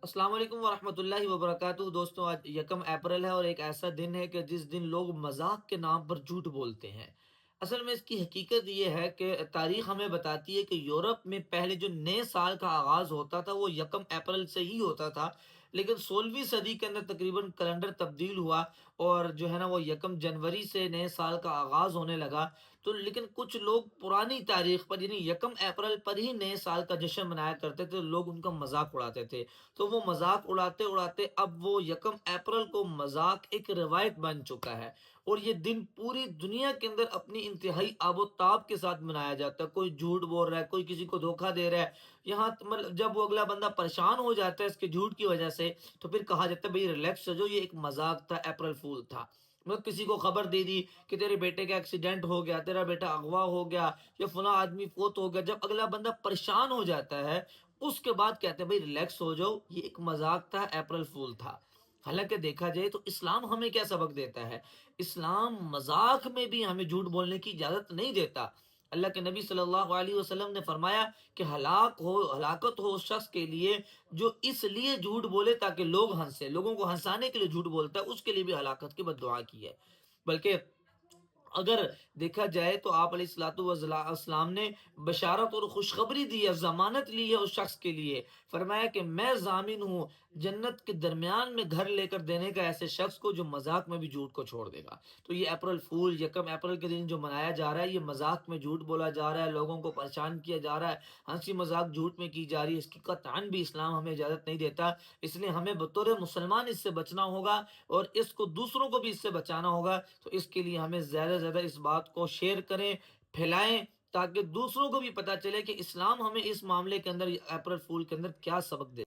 السلام علیکم ورحمۃ اللہ وبرکاتہ دوستوں، آج یکم اپریل ہے اور ایک ایسا دن ہے کہ جس دن لوگ مذاق کے نام پر جھوٹ بولتے ہیں۔ اصل میں اس کی حقیقت یہ ہے کہ تاریخ ہمیں بتاتی ہے کہ یورپ میں پہلے جو نئے سال کا آغاز ہوتا تھا وہ یکم اپریل سے ہی ہوتا تھا، لیکن 16ویں صدی کے اندر تقریباً کیلنڈر تبدیل ہوا اور جو ہے نا وہ یکم جنوری سے نئے سال کا آغاز ہونے لگا۔ تو لیکن کچھ لوگ پرانی تاریخ پر یعنی یکم اپریل پر ہی نئے سال کا جشن منایا کرتے تھے، لوگ ان کا مذاق اڑاتے تھے۔ تو وہ مذاق اڑاتے اڑاتے اب وہ یکم اپریل کو مذاق ایک روایت بن چکا ہے، اور یہ دن پوری دنیا کے اندر اپنی انتہائی آب و تاب کے ساتھ منایا جاتا ہے۔ کوئی جھوٹ بول رہا ہے، کوئی کسی کو دھوکہ دے رہا ہے، مطلب جب وہ اگلا بندہ پریشان ہو جاتا ہے اس کے جھوٹ کی وجہ سے، تو پھر کہا جاتا ہے بھئی ریلیکس ہو جاؤ، یہ ایک مذاق تھا، اپریل فول تھا۔ مطلب کسی کو خبر دے دی کہ تیرے بیٹے کا ایکسیڈنٹ ہو گیا، تیرا بیٹا اغوا ہو گیا، یا فلاں آدمی فوت ہو گیا، جب اگلا بندہ پریشان ہو جاتا ہے اس کے بعد کہتے ہیں بھائی ریلیکس ہو جاؤ، یہ ایک مذاق تھا، اپریل فول تھا۔ حالانکہ دیکھا جائے تو اسلام ہمیں کیا سبق دیتا ہے؟ اسلام مذاق میں بھی ہمیں جھوٹ بولنے کی اجازت نہیں دیتا۔ اللہ کے نبی صلی اللہ علیہ وسلم نے فرمایا کہ ہلاکت ہو اس شخص کے لیے جو اس لیے جھوٹ بولے تاکہ لوگ ہنسے، لوگوں کو ہنسانے کے لیے جھوٹ بولتا ہے، اس کے لیے بھی ہلاکت کی بد دعا کی ہے۔ بلکہ اگر دیکھا جائے تو آپ علیہ الصلوۃ والسلام نے بشارت اور خوشخبری دی ہے، ضمانت لی ہے اس شخص کے لیے۔ فرمایا کہ میں ضامن ہوں جنت کے درمیان میں گھر لے کر دینے کا ایسے شخص کو جو مذاق میں بھی جھوٹ کو چھوڑ دے گا۔ تو یہ اپریل فول، یکم اپریل کے دن جو منایا جا رہا ہے، یہ مذاق میں جھوٹ بولا جا رہا ہے، لوگوں کو پریشان کیا جا رہا ہے، ہنسی مذاق جھوٹ میں کی جا رہی ہے، اس کی قطعاً بھی اسلام ہمیں اجازت نہیں دیتا۔ اس لیے ہمیں بطور مسلمان اس سے بچنا ہوگا، اور اس کو دوسروں کو بھی اس سے بچانا ہوگا۔ تو اس کے لیے ہمیں زیادہ سے زیادہ اس بات کو شیئر کریں، پھیلائیں، تاکہ دوسروں کو بھی پتہ چلے کہ اسلام ہمیں اس معاملے کے اندر، اپریل فول کے اندر کیا سبق دے۔